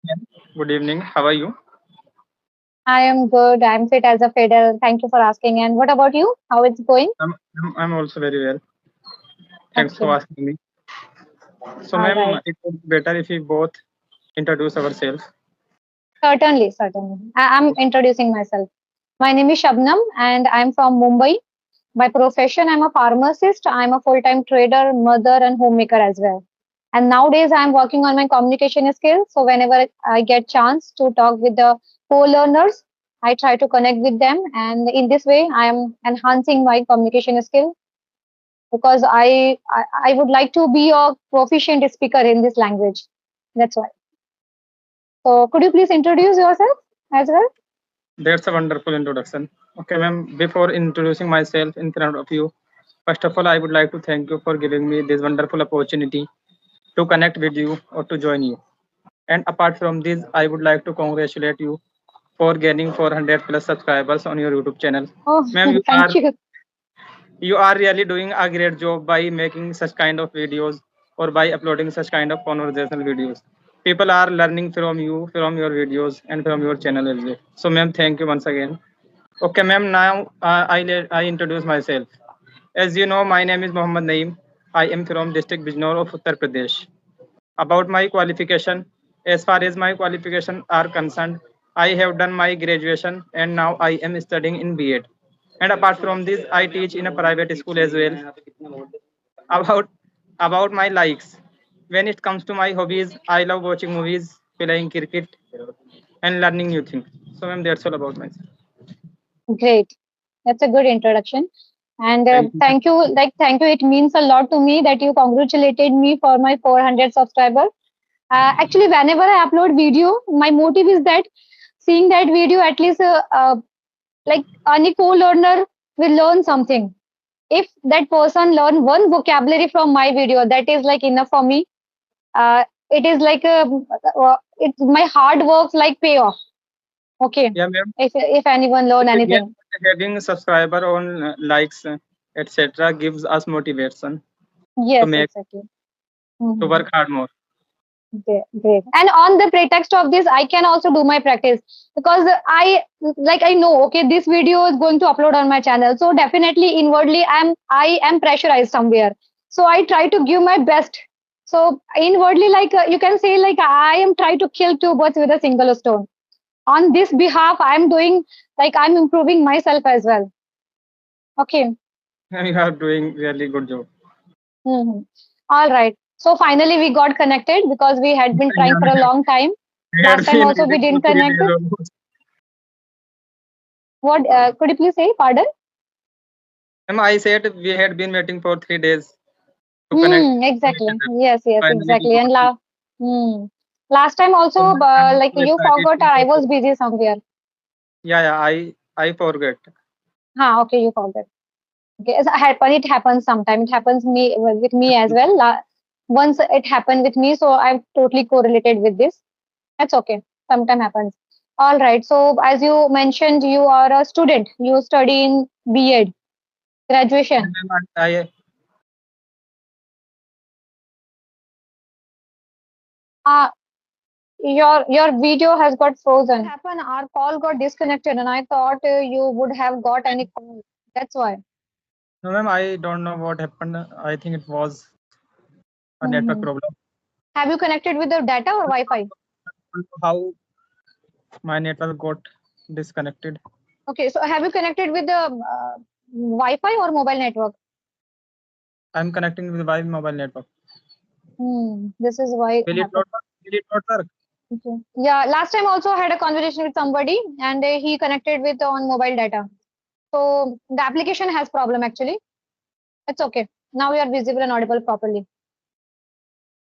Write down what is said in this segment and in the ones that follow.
ma'am. Good evening. How are you? I am good. I'm fit as a fiddle. Thank you for asking. And what about you? How it's going? I'm also very well. Thanks for Okay. asking me. So, All ma'am, right. it would be better if we both introduce ourselves. Certainly, certainly. I'm introducing myself. My name is Shabnam and I'm from Mumbai. By profession, I'm a pharmacist. I'm a full-time trader, mother, and homemaker as well. And nowadays, I'm working on my communication skills. So whenever I get chance to talk with the co-learners, I try to connect with them. And in this way, I am enhancing my communication skill because I would like to be a proficient speaker in this language. That's why. So could you please introduce yourself as well? That's a wonderful introduction. Okay, ma'am. Before introducing myself in front of you, first of all, I would like to thank you for giving me this wonderful opportunity to connect with you or to join you. And apart from this, I would like to congratulate you for gaining 400 plus subscribers on your YouTube channel. Oh, Ma'am, thank you. you are really doing a great job by making such kind of videos or by uploading such kind of conversational videos. People are learning from you, from your videos, and from your channel as well. So, ma'am, thank you once again. Okay, ma'am. Now I introduce myself. As you know, my name is Mohammad Naeem. I am from district Bijnor of Uttar Pradesh. About my qualification, as far as my qualification are concerned, I have done my graduation and now I am studying in B.Ed. And apart from this, I teach in a private school as well. About my likes, when it comes to my hobbies, I love watching movies, playing cricket, and learning new things. So, ma'am, that's all about myself. Great. That's a good introduction. And Thank you. thank you. Thank you. It means a lot to me that you congratulated me for my 400 subscriber. Actually, whenever I upload video, my motive is that seeing that video, at least like any co-learner will learn something. If that person learn one vocabulary from my video, that is like enough for me. It is like it's my hard work like pay off. Okay, Yeah, ma'am. if anyone learn Yeah, anything. having subscriber on likes, etc., gives us motivation to Yes, make exactly. to Mhm. work hard more. Great, great. And on the pretext of this, I can also do my practice because I know okay this video is going to upload on my channel. So definitely inwardly I am pressurized somewhere. So I try to give my best. So inwardly you can say like I am trying to kill two birds with a single stone. On this behalf, I'm doing like I'm improving myself as well. Okay. You are doing really good job. Hmm. All right. So finally we got connected because we had been trying Yeah, for a ma'am. long time. We Last had time been also we waiting for didn't 3 days connect. almost. What could you please say? Pardon? Ma'am, I said we had been waiting for 3 days to connect to each Exactly. other. Yes, yes, Finally, we exactly. And got you. hmm. Last time also, So, ma'am, I'm like so you excited forgot, to I talk was with you. busy somewhere. Yeah, yeah, I forget. Okay, you forgot. Okay, it happens sometime. It happens me with me as Absolutely. well. Once it happened with me, so I've totally correlated with this. That's okay. Sometime happens. All right. So as you mentioned, you are a student. You study in B.Ed Yeah, graduation. ma'am, I Uh, your video has got frozen. What happened? Our call got disconnected, and I thought you would have got any call. That's why. no, ma'am, I don't know what happened. I think it was a network Hmm. problem. Have you connected with the data or Wi-Fi? How my network got disconnected. Okay, so have you connected with the Wi-Fi or mobile network? I'm connecting with my mobile network. This is why it Will it not happened. work? Will it not work? Okay. Yeah, last time also I had a conversation with somebody and he connected with on mobile data. So the application has problem actually. It's okay. Now you are visible and audible properly.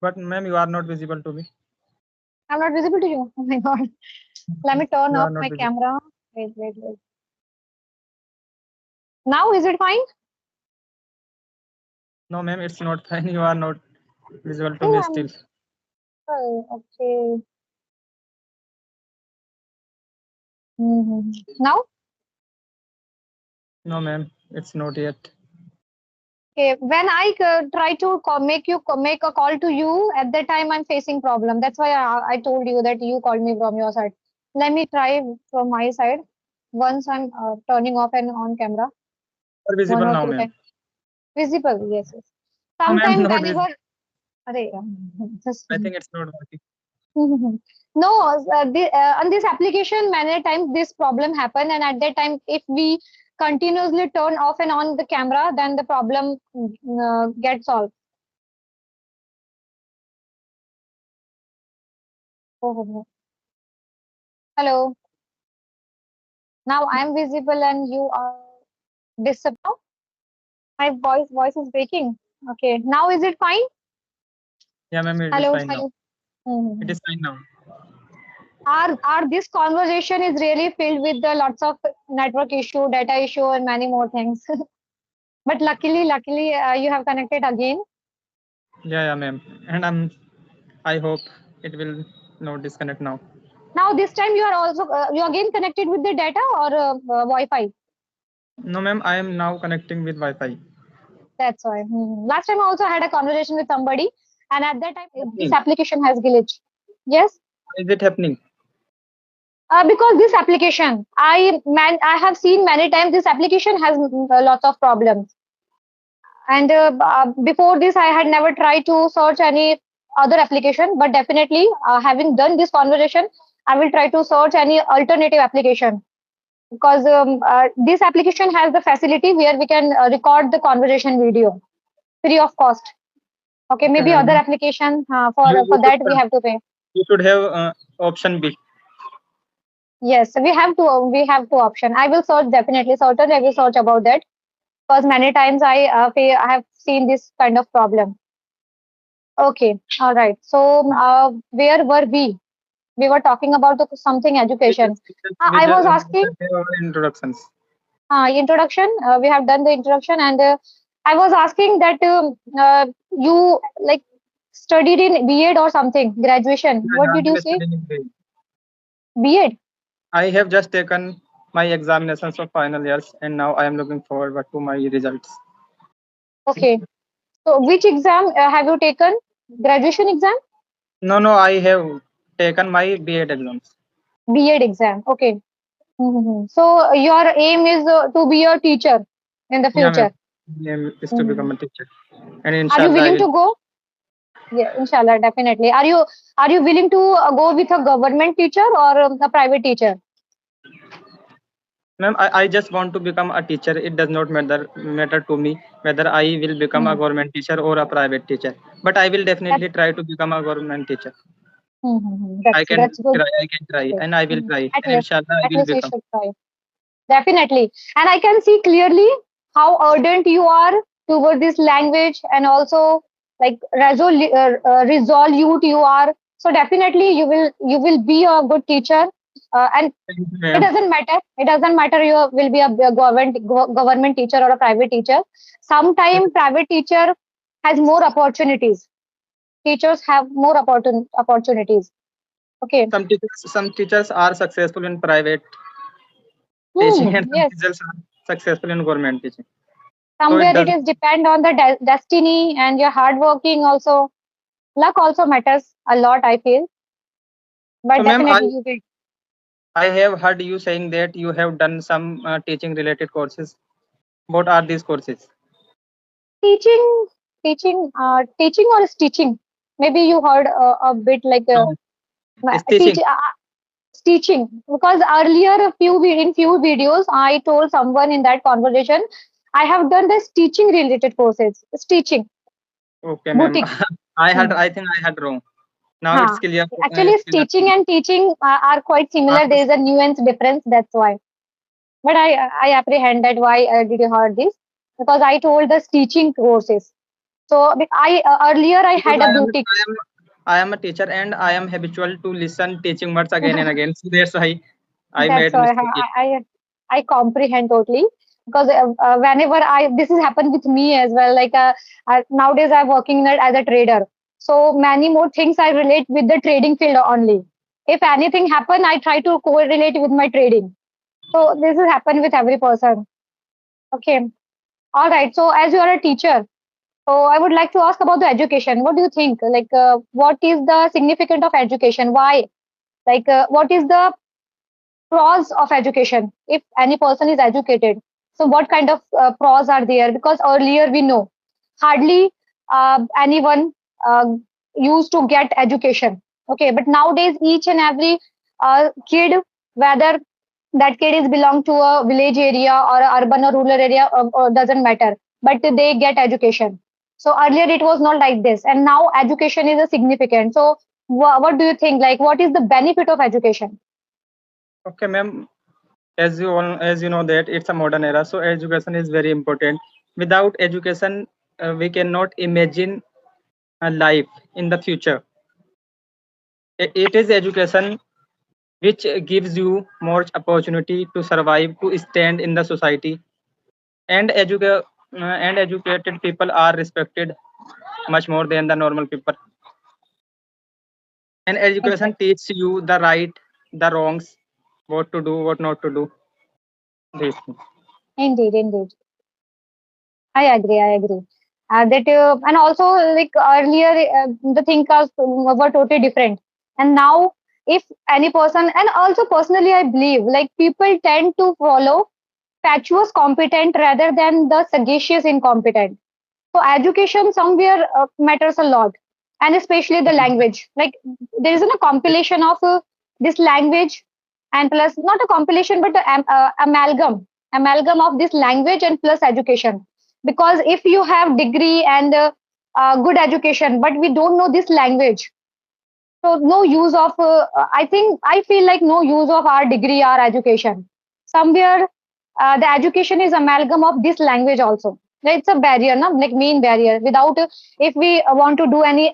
But ma'am, you are not visible to me. I'm not visible to you. Oh my god. Let me turn You are off not my visible. camera. Wait, wait, wait. Now is it fine? No, ma'am, it's not fine. You are not visible to Oh, me still. okay. Now? No, ma'am, it's not yet. Okay, when I try to make a call to you, at that time I'm facing problem. That's why I told you that you called me from your side. Let me try from my side. Once I'm turning off and on camera, Or one visible or now, two ma'am. times. Visible, yes, yes. No, ma'am, Sometime not whenever, visible. arey, just I think it's not working. no, on this application, many times this problem happen, and at that time, if we continuously turn off and on the camera, then the problem gets solved. Oh, oh, oh. Hello. Now I'm visible and you are disappear. My voice is breaking. Okay. Now is it fine? Yeah, ma'am, it is Hello. fine now. Hello. It Mhm. is fine now. Our this conversation is really filled with the lots of network issue, data issue, and many more things. But luckily, you have connected again. Yeah, yeah, ma'am. And I hope it will not disconnect now. Now this time you are also you again connected with the data or Wi-Fi. No, ma'am, I am now connecting with Wi-Fi. That's why. Last time I also had a conversation with somebody, and at that time this Happening. application has glitch. Yes. Why is it happening? Because this application, I have seen many times this application has lots of problems. And before this, I had never tried to search any other application. But definitely, having done this conversation, I will try to search any alternative application because this application has the facility where we can record the conversation video free of cost. Okay, Okay, maybe ma'am. other application You for that we have to pay. should have option B. Yes, we have two option. I will search definitely. Certainly, I will search about that because many times I have seen this kind of problem. Okay, all right. So where were we? We were talking about something education. I was asking We just have our introductions. introduction. We have done the introduction, and I was asking that you like studied in B.Ed or something, graduation. Yeah, What yeah, did I you am say? studying in grade. B.Ed. I have just taken my examinations of final years, and now I am looking forward to my results. Okay. So which exam have you taken? Graduation exam? No, no, I have taken my B.Ed exams. B.Ed exam. Okay. So your aim is to be a teacher in the Yeah, ma'am. future. My aim is to become Mhm. a teacher, and Are you inshallah, I willing will. to go? Yeah, inshallah, definitely. Are you willing to go with a government teacher or a private teacher? Ma'am, I just want to become a teacher. It does not matter to me whether I will become a Hmm. government teacher or a private teacher. But I will That, definitely try to become a government teacher. that's good. I can try, Okay. and I will try, At and least inshallah, I at will least you become. should try. Definitely. And I can see clearly how ardent you are toward this language and also like resolute you are. So definitely you will be a good teacher. And Thank you, it ma'am. doesn't matter. It doesn't matter you will be a government teacher or a private teacher. Sometimes private teacher has more opportunities. Teachers have more opportunities. Okay. Some teachers are successful in private teaching, and some Yes. teachers are successful in government teaching. So it Somewhere it does. is depend on the destiny and your hard working also. Luck also matters a lot, I feel. So, But ma'am, definitely you will. I have heard you saying that you have done some teaching related courses. What are these courses? Teaching, teaching or is teaching. Maybe you heard a bit like No, it's teach, teaching. teaching because earlier in few videos I told someone in that conversation I have done this teaching related courses. It's teaching Okay, ma'am. boutique. Hmm. I think I had wrong. Now it's Huh. clear. Actually, It's clear to teaching me. and teaching are quite similar. There Uh, is a nuance difference. That's why. But I apprehend that why did you heard this? Because I told the teaching courses. So I earlier I because had a boutique. I am a teacher and I am habitual to listen teaching words again and again. So that's why I That's made why mistake. I comprehend totally because whenever I this has happened with me as well. Like nowadays I'm working as a trader, so many more things I relate with the trading field only. If anything happen, I try to correlate with my trading. So this has happened with every person. Okay. All right. So, as you are a teacher, so I would like to ask about the education. What do you think? Like, what is the significance of education? Why? Like, what is the pros of education? If any person is educated, so what kind of pros are there? Because earlier we know hardly anyone uh, used to get education. Okay, but nowadays each and every kid, whether that kid is belong to a village area or a urban or rural area, doesn't matter, but they get education. So earlier it was not like this, and now education is a significant. So what do you think? Like, what is the benefit of education? Okay, ma'am. As you know that it's a modern era, so education is very important. Without education, we cannot imagine a life in the future. It is education which gives you more opportunity to survive, to stand in the society, and educated people are respected much more than the normal people. And education Exactly. teaches you the right, the wrongs, what to do, what not to do. These things. Indeed, indeed. I agree. I agree. That and also like earlier, the things were totally different, and now if any person, and also personally, I believe like people tend to follow fatuous competent rather than the sagacious incompetent. So education somewhere matters a lot, and especially the language. Like there isn't a compilation of this language, and plus not a compilation but amalgam of this language and plus education. Because if you have degree and good education, but we don't know this language, so no use of. I think I feel like no use of our degree, our education. Somewhere the education is amalgam of this language also. It's a barrier, no? Like main barrier. Without, if we want to do any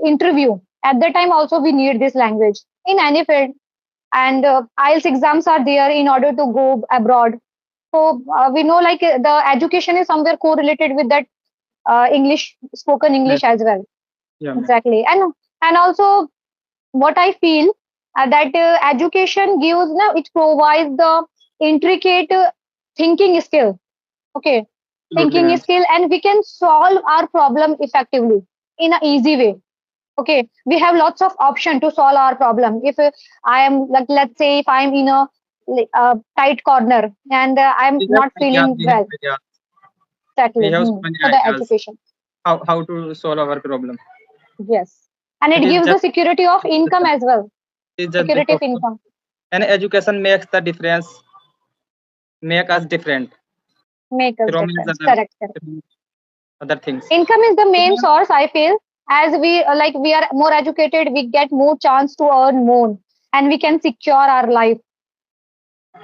interview, at that time also we need this language in any field. And IELTS exams are there in order to go abroad. So we know like the education is somewhere correlated with that English, spoken Yes. English as well. Yeah, ma'am. Exactly. And also what I feel that education gives, no, it provides the intricate thinking skill. Okay, Absolutely, thinking ma'am. skill, and we can solve our problem effectively in an easy way. Okay, we have lots of option to solve our problem. If I am like, let's say, if I'm in a tight corner and I'm We have not ideas. feeling We have well, ideas. exactly. We have so many So the ideas education, how to solve our problem. yes, and it It is gives just the security of income as well. it is just the Security of focus. income. And education makes the difference, make us different Make us from difference. other, Correct, correct. from other things. Income is the So, main ma'am, source, I feel. As we like we are more educated, we get more chance to earn more, and we can secure our life.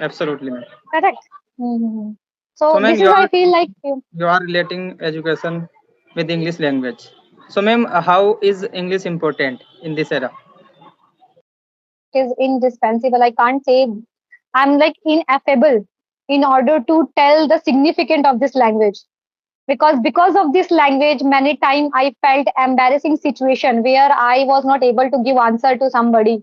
absolutely, ma'am. Correct. Hmm. So, So ma'am, this you is, I are feel like you are relating education with English language. So, ma'am, how is English important in this era? is indispensable. I can't say I'm like ineffable in order to tell the significance of this language. Because of this language, many times I felt embarrassing situation where I was not able to give answer to somebody.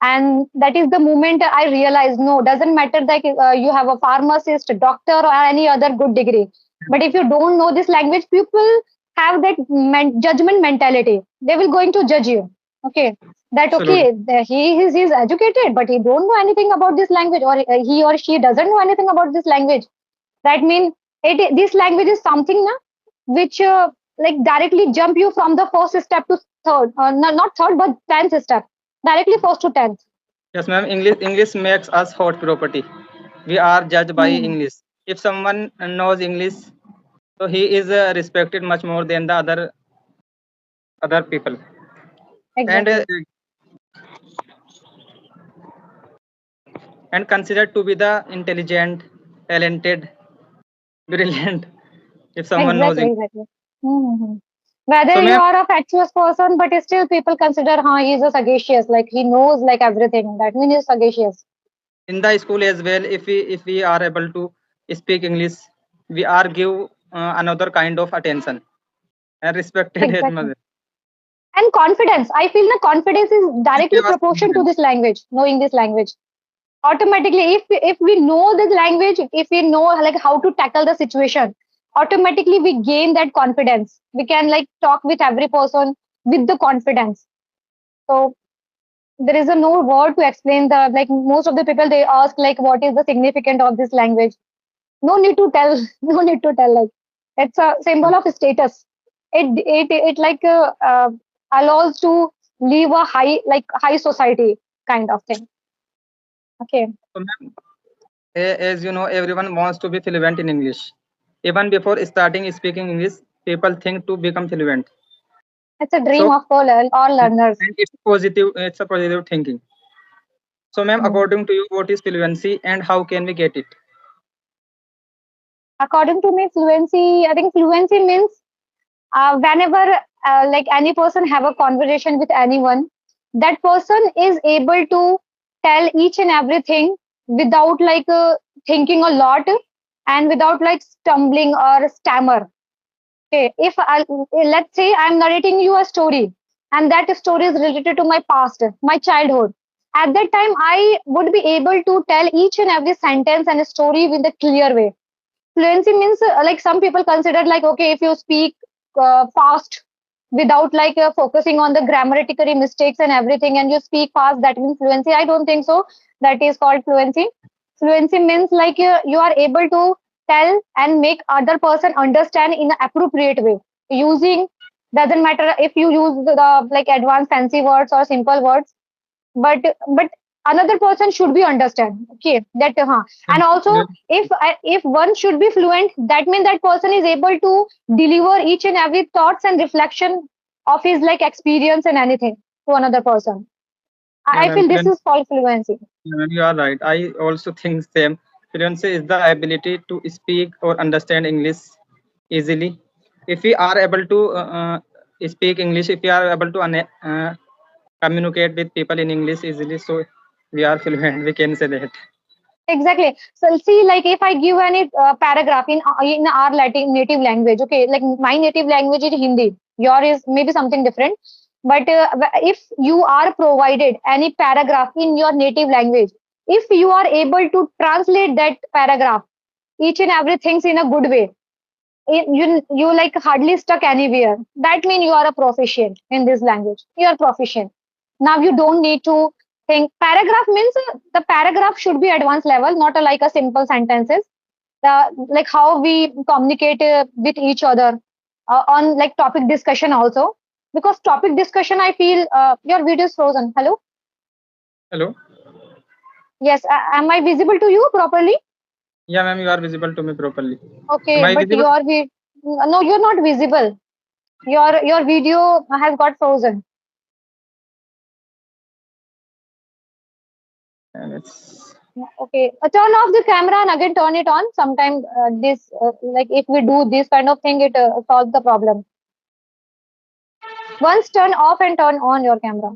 And that is the moment I realized, no, doesn't matter that you have a pharmacist, doctor, or any other good degree. But if you don't know this language, people have that judgment mentality. They will going to judge you. Okay, that Absolutely, okay, he is educated, but he don't know anything about this language, or he or she doesn't know anything about this language. That means this language is something na, which like directly jump you from the first step to third, no, not third but 10th step, directly first to 10th. yes, ma'am. English makes us hot property. We are judged by Hmm. English. If someone knows English, so he is respected much more than the other people, and Exactly. and considered to be the intelligent, talented, brilliant. If someone knows Exactly. English, Exactly. Hmm. Whether so you ma'am, are a fatuous person, but still people consider, huh, he's a sagacious, like he knows like everything. That means he's sagacious. in the school as well, if we are able to speak English, we are give another kind of attention and respected as Exactly. much. And confidence. I feel the confidence is It directly give us proportion to confidence. this language, knowing this language. Automatically, if we know the language, if we know like how to tackle the situation, automatically we gain that confidence. We can like talk with every person with the confidence. So there is a no word to explain the, like most of the people they ask like what is the significance of this language. No need to tell. No need to tell. Like it's a symbol of status. It like allows to live a high society kind of thing. Okay. So, ma'am, as you know, everyone wants to be fluent in English. Even before starting speaking English, people think to become fluent. It's a dream So, of all learners. and it's positive. It's a positive thinking. So, ma'am, Hmm. according to you, what is fluency and how can we get it? According to me, fluency, I think fluency means whenever like any person have a conversation with anyone, that person is able to tell each and everything without like thinking a lot and without like stumbling or stammer. Okay, if let's say I'm narrating you a story and that story is related to my past, my childhood. At that time, I would be able to tell each and every sentence and story with a clear way. Fluency means like some people consider like okay, if you speak fast without like focusing on the grammatical mistakes and everything, and you speak fast, that means fluency. I don't think so. That is called fluency. Fluency means like you are able to tell and make other person understand in an appropriate way using, doesn't matter if you use the like advanced fancy words or simple words, but another person should be understand. Okay, that and also Yeah, if one should be fluent, that means that person is able to deliver each and every thoughts and reflection of his like experience and anything to another person. yeah, I ma'am. feel this is called fluency. Yeah, ma'am, you are right. I also think same. Fluency is the ability to speak or understand English easily. If we are able to speak English, if we are able to communicate with people in English easily, so we are fluent. We can say that. Exactly. So see, like if I give any paragraph in our Latin native language, okay, like my native language is Hindi, your is maybe something different. But if you are provided any paragraph in your native language, if you are able to translate that paragraph, each and everything in a good way, you like hardly stuck anywhere. That means you are a proficient in this language. You are proficient. Now you don't need to think. Paragraph means the paragraph should be advanced level, not like a simple sentences. Like how we communicate with each other on like topic discussion also. Because topic discussion, I feel your video is frozen. Hello. Hello. Yes. Am I visible to you properly? Yeah, ma'am, you are visible to me properly. Am Okay, I but visible? no, you're not visible. Your video has got frozen. It's, Okay, turn off the camera and again turn it on. Sometimes this, like if we do this kind of thing, it solves the problem. Once turn off and turn on your camera.